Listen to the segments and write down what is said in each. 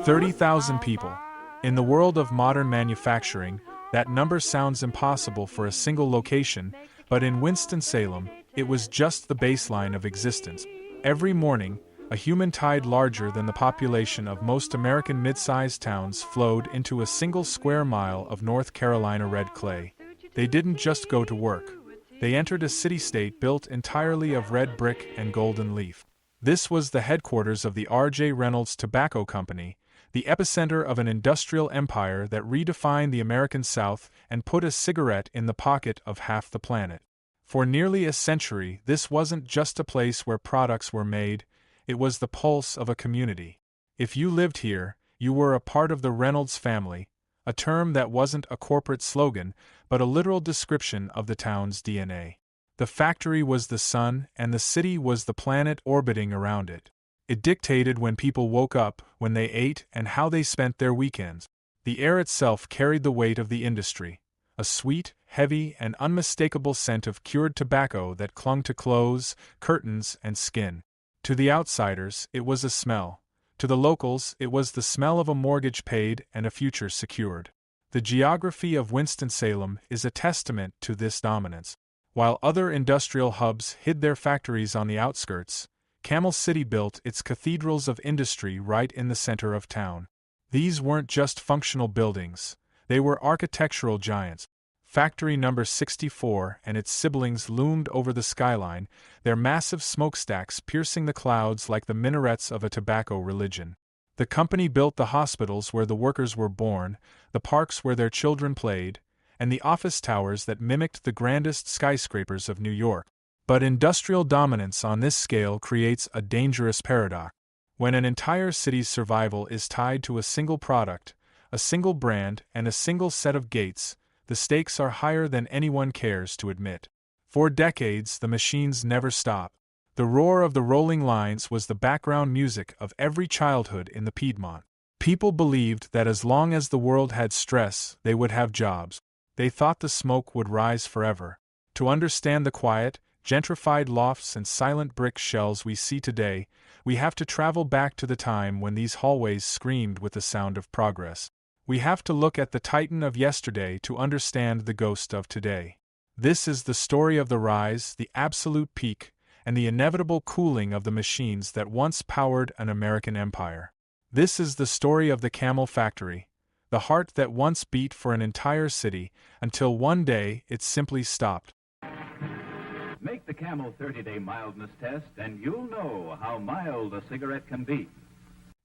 30,000 people. In the world of modern manufacturing, that number sounds impossible for a single location, but in Winston-Salem, it was just the baseline of existence. Every morning, a human tide larger than the population of most American mid-sized towns flowed into a single square mile of North Carolina red clay. They didn't just go to work. They entered a city-state built entirely of red brick and golden leaf. This was the headquarters of the R.J. Reynolds Tobacco Company, the epicenter of an industrial empire that redefined the American South and put a cigarette in the pocket of half the planet. For nearly a century, this wasn't just a place where products were made, it was the pulse of a community. If you lived here, you were a part of the Reynolds family, a term that wasn't a corporate slogan, but a literal description of the town's DNA. The factory was the sun, and the city was the planet orbiting around it. It dictated when people woke up, when they ate, and how they spent their weekends. The air itself carried the weight of the industry, a sweet, heavy, and unmistakable scent of cured tobacco that clung to clothes, curtains, and skin. To the outsiders, it was a smell. To the locals, it was the smell of a mortgage paid and a future secured. The geography of Winston-Salem is a testament to this dominance. While other industrial hubs hid their factories on the outskirts, Camel City built its cathedrals of industry right in the center of town. These weren't just functional buildings, they were architectural giants. Factory number 64 and its siblings loomed over the skyline, their massive smokestacks piercing the clouds like the minarets of a tobacco religion. The company built the hospitals where the workers were born, the parks where their children played, and the office towers that mimicked the grandest skyscrapers of New York. But industrial dominance on this scale creates a dangerous paradox. When an entire city's survival is tied to a single product, a single brand, and a single set of gates, the stakes are higher than anyone cares to admit. For decades, the machines never stopped. The roar of the rolling lines was the background music of every childhood in the Piedmont. People believed that as long as the world had stress, they would have jobs. They thought the smoke would rise forever. To understand the quiet, gentrified lofts and silent brick shells we see today, we have to travel back to the time when these hallways screamed with the sound of progress. We have to look at the titan of yesterday to understand the ghost of today. This is the story of the rise, the absolute peak, and the inevitable cooling of the machines that once powered an American empire. This is the story of the Camel factory, the heart that once beat for an entire city, until one day it simply stopped. Make the Camel 30-day mildness test, and you'll know how mild a cigarette can be.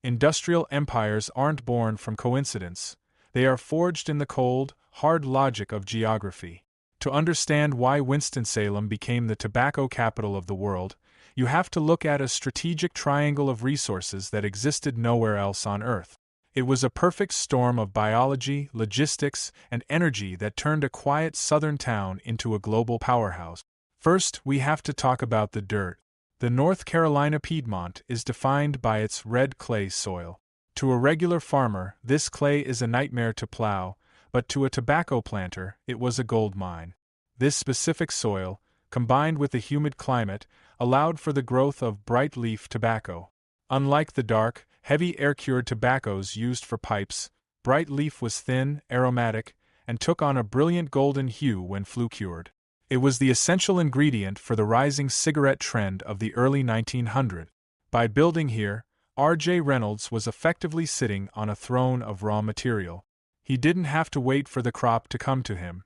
Industrial empires aren't born from coincidence. They are forged in the cold, hard logic of geography. To understand why Winston-Salem became the tobacco capital of the world, you have to look at a strategic triangle of resources that existed nowhere else on Earth. It was a perfect storm of biology, logistics, and energy that turned a quiet southern town into a global powerhouse. First, we have to talk about the dirt. The North Carolina Piedmont is defined by its red clay soil. To a regular farmer, this clay is a nightmare to plow, but to a tobacco planter, it was a gold mine. This specific soil, combined with the humid climate, allowed for the growth of bright leaf tobacco. Unlike the dark, heavy air-cured tobaccos used for pipes, bright leaf was thin, aromatic, and took on a brilliant golden hue when flue-cured. It was the essential ingredient for the rising cigarette trend of the early 1900s. By building here, R.J. Reynolds was effectively sitting on a throne of raw material. He didn't have to wait for the crop to come to him.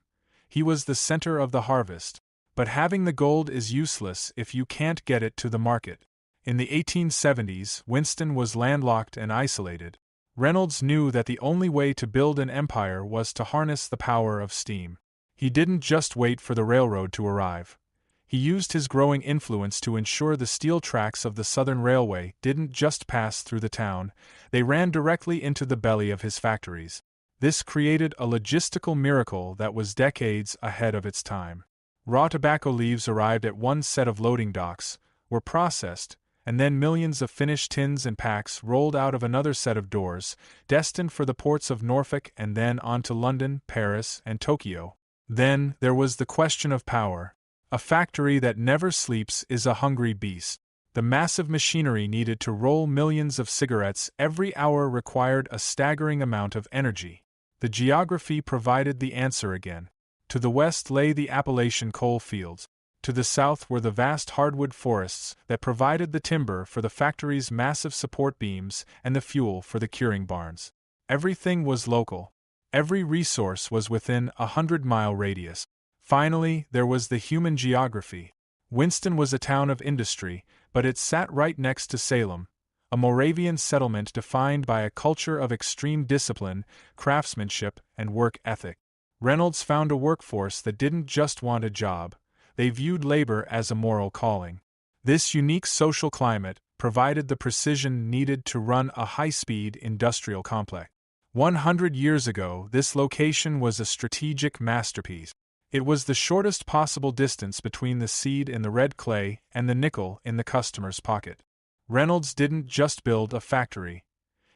He was the center of the harvest. But having the gold is useless if you can't get it to the market. In the 1870s, Winston was landlocked and isolated. Reynolds knew that the only way to build an empire was to harness the power of steam. He didn't just wait for the railroad to arrive. He used his growing influence to ensure the steel tracks of the Southern Railway didn't just pass through the town, they ran directly into the belly of his factories. This created a logistical miracle that was decades ahead of its time. Raw tobacco leaves arrived at one set of loading docks, were processed, and then millions of finished tins and packs rolled out of another set of doors, destined for the ports of Norfolk and then on to London, Paris, and Tokyo. Then, there was the question of power. A factory that never sleeps is a hungry beast. The massive machinery needed to roll millions of cigarettes every hour required a staggering amount of energy. The geography provided the answer again. To the west lay the Appalachian coal fields. To the south were the vast hardwood forests that provided the timber for the factory's massive support beams and the fuel for the curing barns. Everything was local. Every resource was within a 100-mile radius. Finally, there was the human geography. Winston was a town of industry, but it sat right next to Salem, a Moravian settlement defined by a culture of extreme discipline, craftsmanship, and work ethic. Reynolds found a workforce that didn't just want a job. They viewed labor as a moral calling. This unique social climate provided the precision needed to run a high-speed industrial complex. 100 years ago, this location was a strategic masterpiece. It was the shortest possible distance between the seed in the red clay and the nickel in the customer's pocket. Reynolds didn't just build a factory.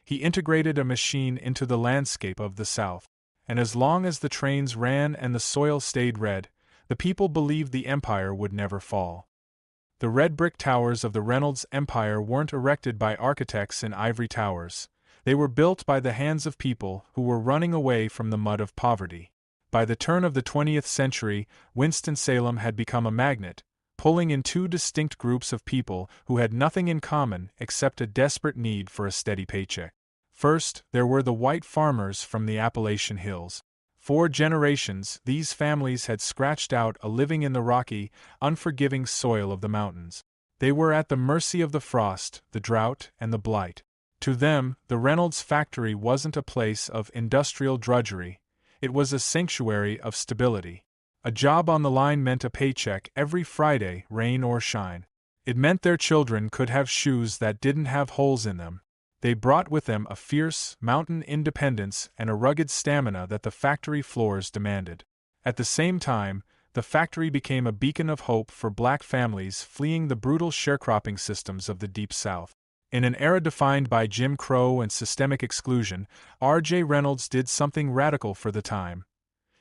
He integrated a machine into the landscape of the South. And as long as the trains ran and the soil stayed red, the people believed the empire would never fall. The red brick towers of the Reynolds Empire weren't erected by architects in ivory towers. They were built by the hands of people who were running away from the mud of poverty. By the turn of the 20th century, Winston-Salem had become a magnet, pulling in two distinct groups of people who had nothing in common except a desperate need for a steady paycheck. First, there were the white farmers from the Appalachian Hills. For generations, these families had scratched out a living in the rocky, unforgiving soil of the mountains. They were at the mercy of the frost, the drought, and the blight. To them, the Reynolds factory wasn't a place of industrial drudgery. It was a sanctuary of stability. A job on the line meant a paycheck every Friday, rain or shine. It meant their children could have shoes that didn't have holes in them. They brought with them a fierce, mountain independence and a rugged stamina that the factory floors demanded. At the same time, the factory became a beacon of hope for black families fleeing the brutal sharecropping systems of the Deep South. In an era defined by Jim Crow and systemic exclusion, R.J. Reynolds did something radical for the time.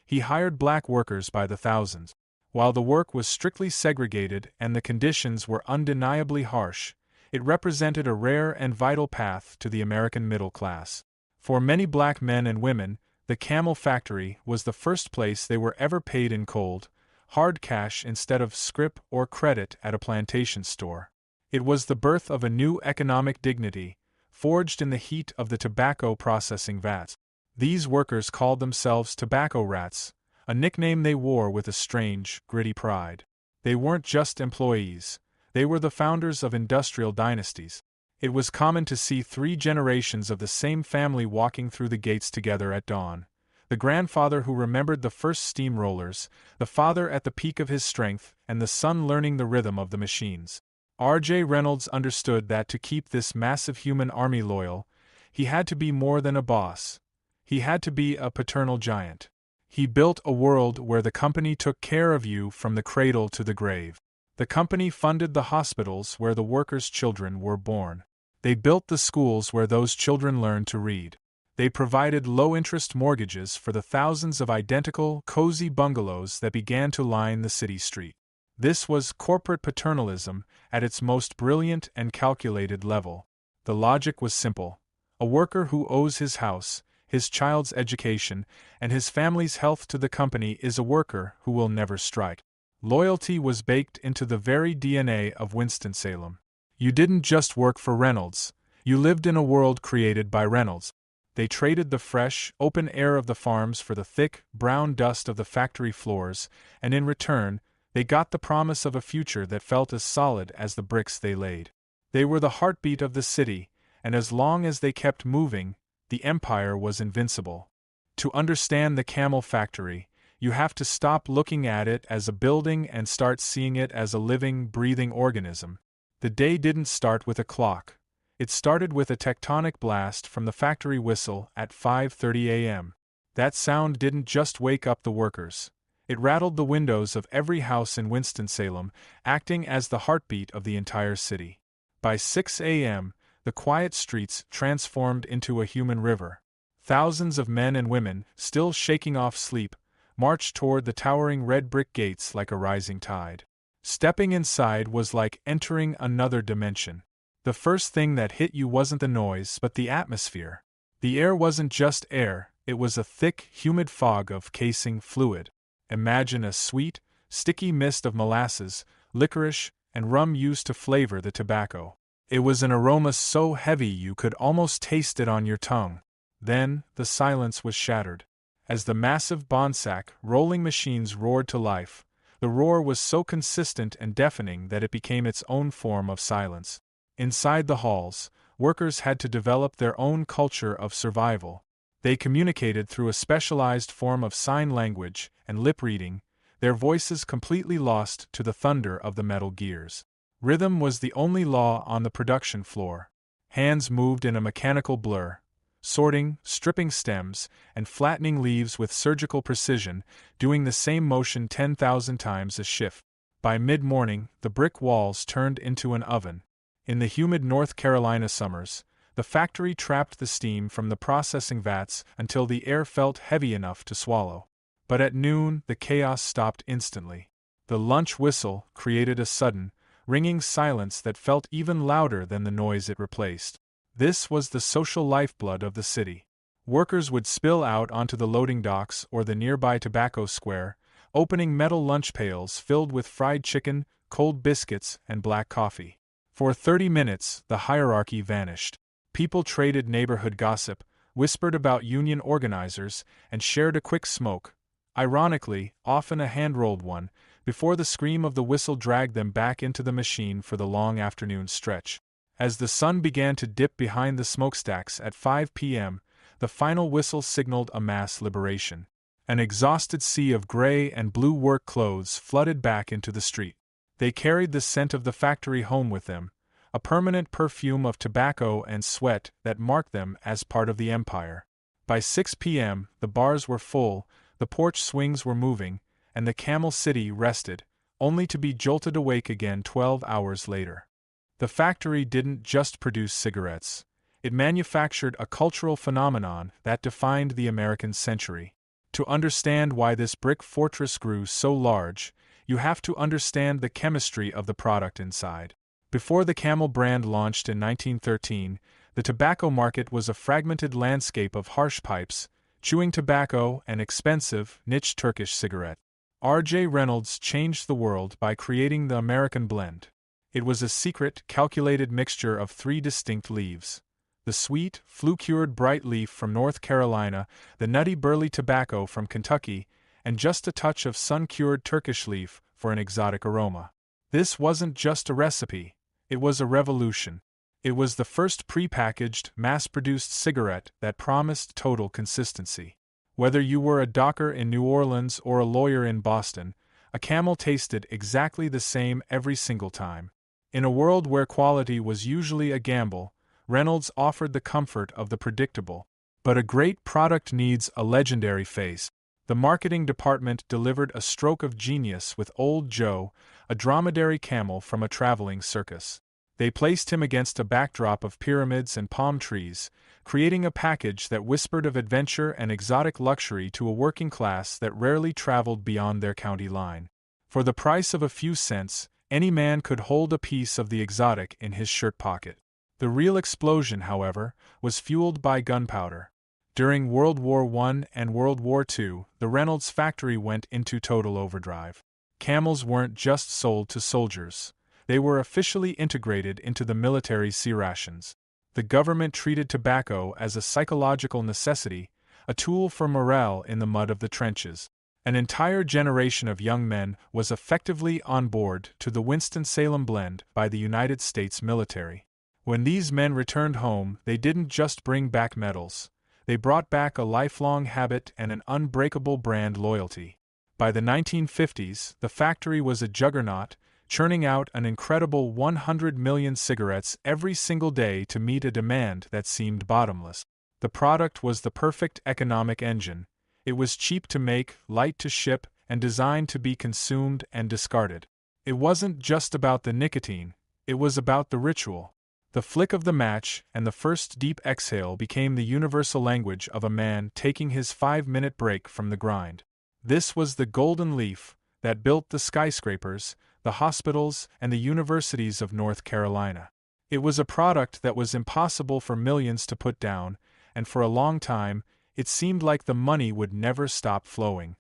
He hired black workers by the thousands. While the work was strictly segregated and the conditions were undeniably harsh, it represented a rare and vital path to the American middle class. For many black men and women, the Camel factory was the first place they were ever paid in cold, hard cash instead of scrip or credit at a plantation store. It was the birth of a new economic dignity, forged in the heat of the tobacco processing vats. These workers called themselves tobacco rats, a nickname they wore with a strange, gritty pride. They weren't just employees. They were the founders of industrial dynasties. It was common to see 3 generations of the same family walking through the gates together at dawn. The grandfather who remembered the first steamrollers, the father at the peak of his strength, and the son learning the rhythm of the machines. R.J. Reynolds understood that to keep this massive human army loyal, he had to be more than a boss. He had to be a paternal giant. He built a world where the company took care of you from the cradle to the grave. The company funded the hospitals where the workers' children were born. They built the schools where those children learned to read. They provided low-interest mortgages for the thousands of identical, cozy bungalows that began to line the city street. This was corporate paternalism at its most brilliant and calculated level. The logic was simple. A worker who owes his house, his child's education, and his family's health to the company is a worker who will never strike. Loyalty was baked into the very DNA of Winston-Salem. You didn't just work for Reynolds, you lived in a world created by Reynolds. They traded the fresh, open air of the farms for the thick, brown dust of the factory floors, and in return, they got the promise of a future that felt as solid as the bricks they laid. They were the heartbeat of the city, and as long as they kept moving, the empire was invincible. To understand the Camel factory, you have to stop looking at it as a building and start seeing it as a living, breathing organism. The day didn't start with a clock. It started with a tectonic blast from the factory whistle at 5:30 a.m. That sound didn't just wake up the workers. It rattled the windows of every house in Winston-Salem, acting as the heartbeat of the entire city. By 6 a.m., the quiet streets transformed into a human river. Thousands of men and women, still shaking off sleep, marched toward the towering red brick gates like a rising tide. Stepping inside was like entering another dimension. The first thing that hit you wasn't the noise but the atmosphere. The air wasn't just air, it was a thick, humid fog of casing fluid. Imagine a sweet, sticky mist of molasses, licorice, and rum used to flavor the tobacco. It was an aroma so heavy you could almost taste it on your tongue. Then, the silence was shattered. As the massive Bonsack rolling machines roared to life, the roar was so consistent and deafening that it became its own form of silence. Inside the halls, workers had to develop their own culture of survival. They communicated through a specialized form of sign language and lip reading, their voices completely lost to the thunder of the metal gears. Rhythm was the only law on the production floor. Hands moved in a mechanical blur, sorting, stripping stems, and flattening leaves with surgical precision, doing the same motion 10,000 times a shift. By mid-morning, the brick walls turned into an oven. In the humid North Carolina summers, the factory trapped the steam from the processing vats until the air felt heavy enough to swallow. But at noon, the chaos stopped instantly. The lunch whistle created a sudden, ringing silence that felt even louder than the noise it replaced. This was the social lifeblood of the city. Workers would spill out onto the loading docks or the nearby tobacco square, opening metal lunch pails filled with fried chicken, cold biscuits, and black coffee. For 30 minutes, the hierarchy vanished. People traded neighborhood gossip, whispered about union organizers, and shared a quick smoke, ironically, often a hand-rolled one, before the scream of the whistle dragged them back into the machine for the long afternoon stretch. As the sun began to dip behind the smokestacks at 5 p.m., the final whistle signaled a mass liberation. An exhausted sea of gray and blue work clothes flooded back into the street. They carried the scent of the factory home with them, a permanent perfume of tobacco and sweat that marked them as part of the empire. By 6 p.m., the bars were full, the porch swings were moving, and the Camel City rested, only to be jolted awake again 12 hours later. The factory didn't just produce cigarettes. It manufactured a cultural phenomenon that defined the American century. To understand why this brick fortress grew so large, you have to understand the chemistry of the product inside. Before the Camel brand launched in 1913, the tobacco market was a fragmented landscape of harsh pipes, chewing tobacco, and expensive, niche Turkish cigarette. R.J. Reynolds changed the world by creating the American blend. It was a secret, calculated mixture of 3 distinct leaves. The sweet, flu-cured bright leaf from North Carolina, the nutty burley tobacco from Kentucky, and just a touch of sun-cured Turkish leaf for an exotic aroma. This wasn't just a recipe, it was a revolution. It was the first pre-packaged, mass-produced cigarette that promised total consistency. Whether you were a docker in New Orleans or a lawyer in Boston, a Camel tasted exactly the same every single time. In a world where quality was usually a gamble, Reynolds offered the comfort of the predictable. But a great product needs a legendary face. The marketing department delivered a stroke of genius with Old Joe, a dromedary camel from a traveling circus. They placed him against a backdrop of pyramids and palm trees, creating a package that whispered of adventure and exotic luxury to a working class that rarely traveled beyond their county line. For the price of a few cents, any man could hold a piece of the exotic in his shirt pocket. The real explosion, however, was fueled by gunpowder. During World War I and World War II, the Reynolds factory went into total overdrive. Camels weren't just sold to soldiers. They were officially integrated into the military C rations. The government treated tobacco as a psychological necessity, a tool for morale in the mud of the trenches. An entire generation of young men was effectively on board to the Winston-Salem blend by the United States military. When these men returned home, they didn't just bring back medals. They brought back a lifelong habit and an unbreakable brand loyalty. By the 1950s, the factory was a juggernaut, churning out an incredible 100 million cigarettes every single day to meet a demand that seemed bottomless. The product was the perfect economic engine. It was cheap to make, light to ship, and designed to be consumed and discarded. It wasn't just about the nicotine, it was about the ritual. The flick of the match and the first deep exhale became the universal language of a man taking his 5-minute break from the grind. This was the golden leaf that built the skyscrapers, the hospitals, and the universities of North Carolina. It was a product that was impossible for millions to put down, and for a long time, it seemed like the money would never stop flowing.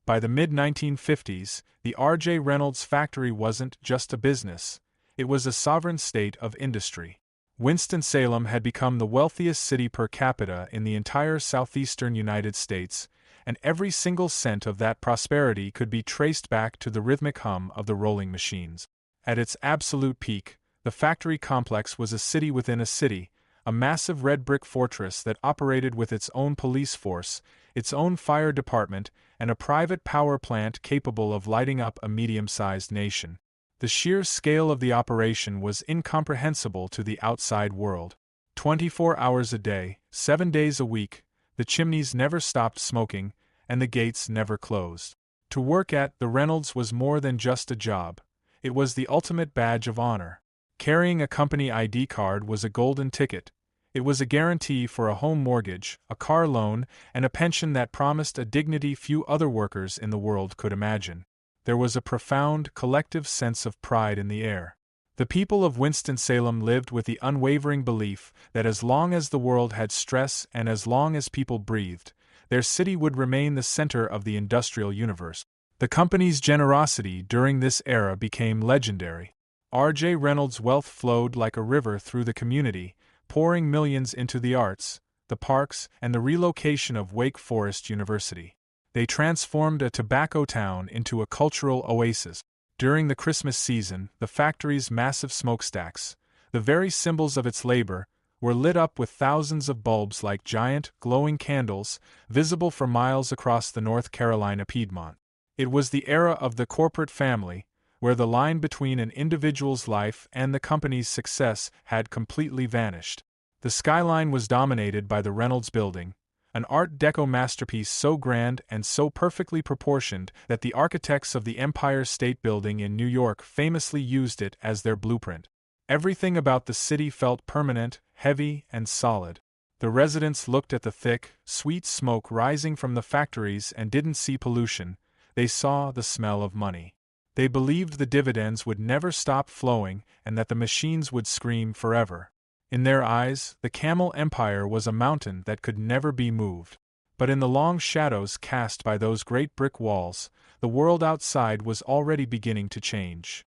By the mid-1950s, the R.J. Reynolds factory wasn't just a business, it was a sovereign state of industry. Winston-Salem had become the wealthiest city per capita in the entire southeastern United States, and every single cent of that prosperity could be traced back to the rhythmic hum of the rolling machines. At its absolute peak, the factory complex was a city within a city, a massive red brick fortress that operated with its own police force, its own fire department, and a private power plant capable of lighting up a medium-sized nation. The sheer scale of the operation was incomprehensible to the outside world. 24 hours a day, 7 days a week, the chimneys never stopped smoking, and the gates never closed. To work at the Reynolds was more than just a job. It was the ultimate badge of honor. Carrying a company ID card was a golden ticket. It was a guarantee for a home mortgage, a car loan, and a pension that promised a dignity few other workers in the world could imagine. There was a profound, collective sense of pride in the air. The people of Winston-Salem lived with the unwavering belief that as long as the world had stress and as long as people breathed, their city would remain the center of the industrial universe. The company's generosity during this era became legendary. R.J. Reynolds' wealth flowed like a river through the community, pouring millions into the arts, the parks, and the relocation of Wake Forest University. They transformed a tobacco town into a cultural oasis. During the Christmas season, the factory's massive smokestacks, the very symbols of its labor, were lit up with thousands of bulbs like giant, glowing candles, visible for miles across the North Carolina Piedmont. It was the era of the corporate family, where the line between an individual's life and the company's success had completely vanished. The skyline was dominated by the Reynolds Building, an Art Deco masterpiece so grand and so perfectly proportioned that the architects of the Empire State Building in New York famously used it as their blueprint. Everything about the city felt permanent, heavy, and solid. The residents looked at the thick, sweet smoke rising from the factories and didn't see pollution, they saw the smell of money. They believed the dividends would never stop flowing and that the machines would scream forever. In their eyes, the Camel Empire was a mountain that could never be moved. But in the long shadows cast by those great brick walls, the world outside was already beginning to change.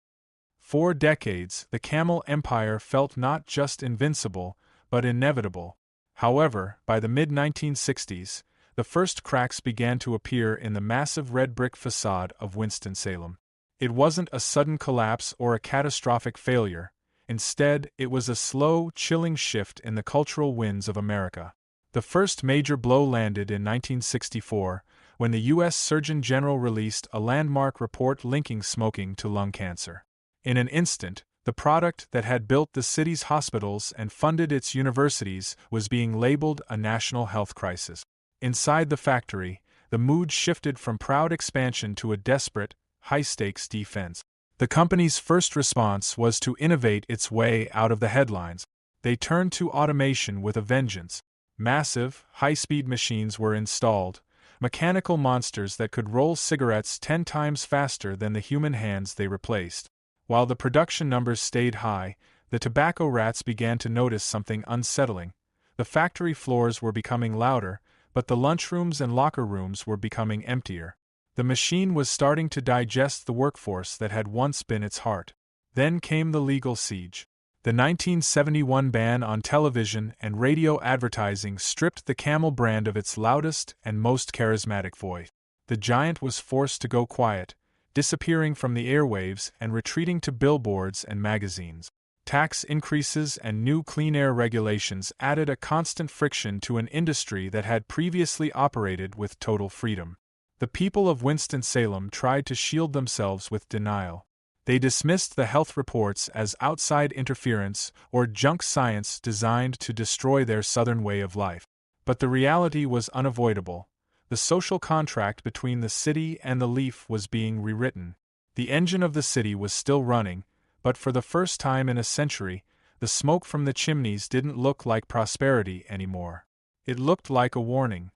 For decades, the Camel Empire felt not just invincible, but inevitable. However, by the mid-1960s, the first cracks began to appear in the massive red brick facade of Winston-Salem. It wasn't a sudden collapse or a catastrophic failure. Instead, it was a slow, chilling shift in the cultural winds of America. The first major blow landed in 1964, when the U.S. Surgeon General released a landmark report linking smoking to lung cancer. In an instant, the product that had built the city's hospitals and funded its universities was being labeled a national health crisis. Inside the factory, the mood shifted from proud expansion to a desperate, high-stakes defense. The company's first response was to innovate its way out of the headlines. They turned to automation with a vengeance. Massive, high-speed machines were installed, mechanical monsters that could roll cigarettes 10 times faster than the human hands they replaced. While the production numbers stayed high, the tobacco rats began to notice something unsettling. The factory floors were becoming louder, but the lunchrooms and locker rooms were becoming emptier. The machine was starting to digest the workforce that had once been its heart. Then came the legal siege. The 1971 ban on television and radio advertising stripped the Camel brand of its loudest and most charismatic voice. The giant was forced to go quiet, disappearing from the airwaves and retreating to billboards and magazines. Tax increases and new clean air regulations added a constant friction to an industry that had previously operated with total freedom. The people of Winston-Salem tried to shield themselves with denial. They dismissed the health reports as outside interference or junk science designed to destroy their southern way of life. But the reality was unavoidable. The social contract between the city and the leaf was being rewritten. The engine of the city was still running, but for the first time in a century, the smoke from the chimneys didn't look like prosperity anymore. It looked like a warning.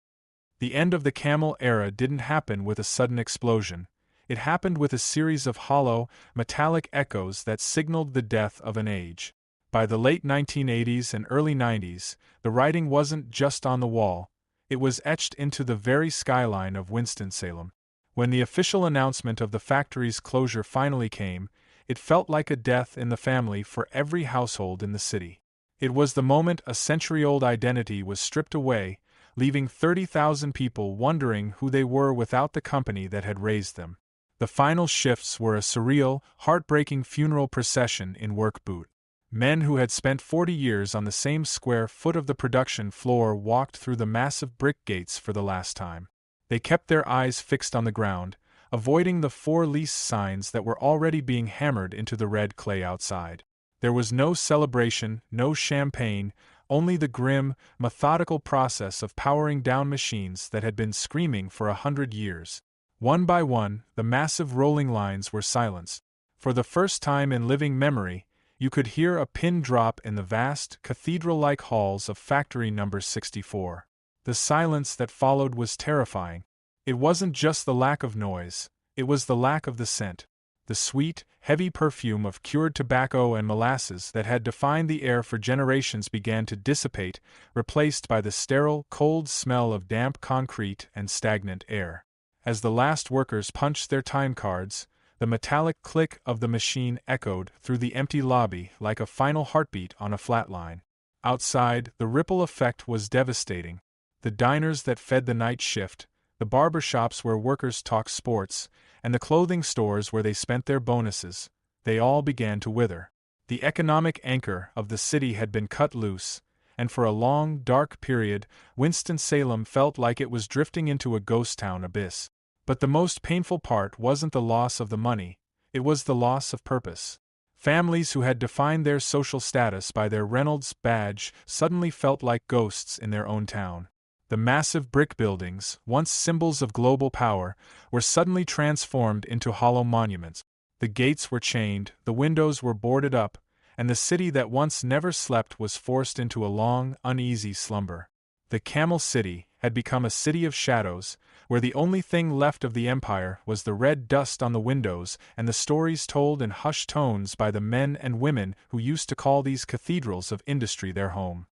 The end of the Camel era didn't happen with a sudden explosion. It happened with a series of hollow, metallic echoes that signaled the death of an age. By the late 1980s and early 90s, the writing wasn't just on the wall, it was etched into the very skyline of Winston-Salem. When the official announcement of the factory's closure finally came, it felt like a death in the family for every household in the city. It was the moment a century-old identity was stripped away, leaving 30,000 people wondering who they were without the company that had raised them. The final shifts were a surreal, heartbreaking funeral procession in work boot. Men who had spent 40 years on the same square foot of the production floor walked through the massive brick gates for the last time. They kept their eyes fixed on the ground, avoiding the for lease signs that were already being hammered into the red clay outside. There was no celebration, no champagne, only the grim, methodical process of powering down machines that had been screaming for 100 years. One by one, the massive rolling lines were silenced. For the first time in living memory, you could hear a pin drop in the vast, cathedral-like halls of Factory Number 64. The silence that followed was terrifying. It wasn't just the lack of noise, it was the lack of the scent. The sweet, heavy perfume of cured tobacco and molasses that had defined the air for generations began to dissipate, replaced by the sterile, cold smell of damp concrete and stagnant air. As the last workers punched their time cards, the metallic click of the machine echoed through the empty lobby like a final heartbeat on a flat line. Outside, the ripple effect was devastating. The diners that fed the night shift, the barber shops where workers talked sports, and the clothing stores where they spent their bonuses, they all began to wither. The economic anchor of the city had been cut loose, and for a long, dark period, Winston-Salem felt like it was drifting into a ghost town abyss. But the most painful part wasn't the loss of the money, it was the loss of purpose. Families who had defined their social status by their Reynolds badge suddenly felt like ghosts in their own town. The massive brick buildings, once symbols of global power, were suddenly transformed into hollow monuments. The gates were chained, the windows were boarded up, and the city that once never slept was forced into a long, uneasy slumber. The Camel City had become a city of shadows, where the only thing left of the empire was the red dust on the windows and the stories told in hushed tones by the men and women who used to call these cathedrals of industry their home.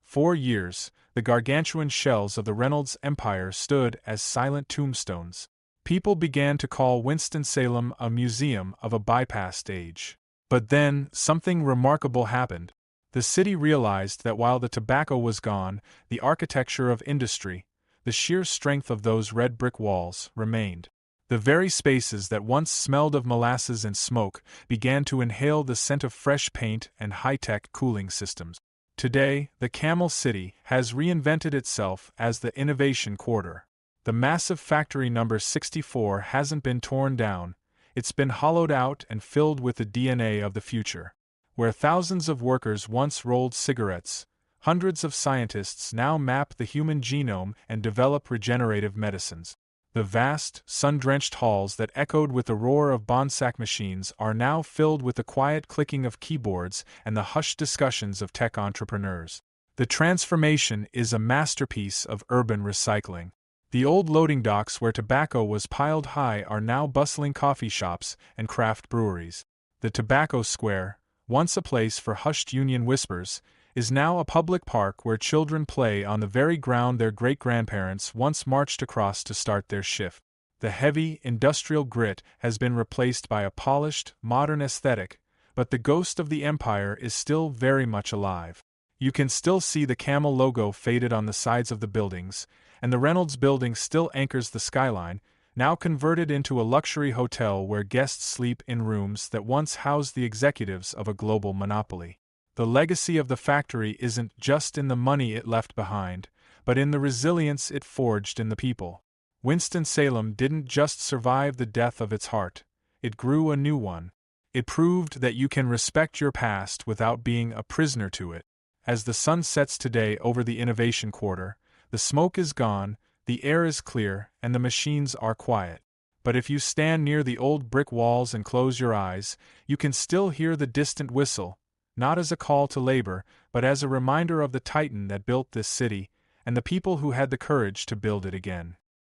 For years, the gargantuan shells of the Reynolds empire stood as silent tombstones. People began to call Winston-Salem a museum of a bypassed age. But then, something remarkable happened. The city realized that while the tobacco was gone, the architecture of industry, the sheer strength of those red brick walls, remained. The very spaces that once smelled of molasses and smoke began to inhale the scent of fresh paint and high-tech cooling systems. Today, the Camel City has reinvented itself as the innovation quarter. The massive Factory Number 64 hasn't been torn down, it's been hollowed out and filled with the DNA of the future. Where thousands of workers once rolled cigarettes, hundreds of scientists now map the human genome and develop regenerative medicines. The vast, sun-drenched halls that echoed with the roar of Bonsack machines are now filled with the quiet clicking of keyboards and the hushed discussions of tech entrepreneurs. The transformation is a masterpiece of urban recycling. The old loading docks where tobacco was piled high are now bustling coffee shops and craft breweries. The Tobacco Square, once a place for hushed union whispers, is now a public park where children play on the very ground their great-grandparents once marched across to start their shift. The heavy, industrial grit has been replaced by a polished, modern aesthetic, but the ghost of the empire is still very much alive. You can still see the Camel logo faded on the sides of the buildings, and the Reynolds building still anchors the skyline, now converted into a luxury hotel where guests sleep in rooms that once housed the executives of a global monopoly. The legacy of the factory isn't just in the money it left behind, but in the resilience it forged in the people. Winston-Salem didn't just survive the death of its heart, it grew a new one. It proved that you can respect your past without being a prisoner to it. As the sun sets today over the Innovation Quarter, the smoke is gone, the air is clear, and the machines are quiet. But if you stand near the old brick walls and close your eyes, you can still hear the distant whistle, not as a call to labor, but as a reminder of the titan that built this city, and the people who had the courage to build it again.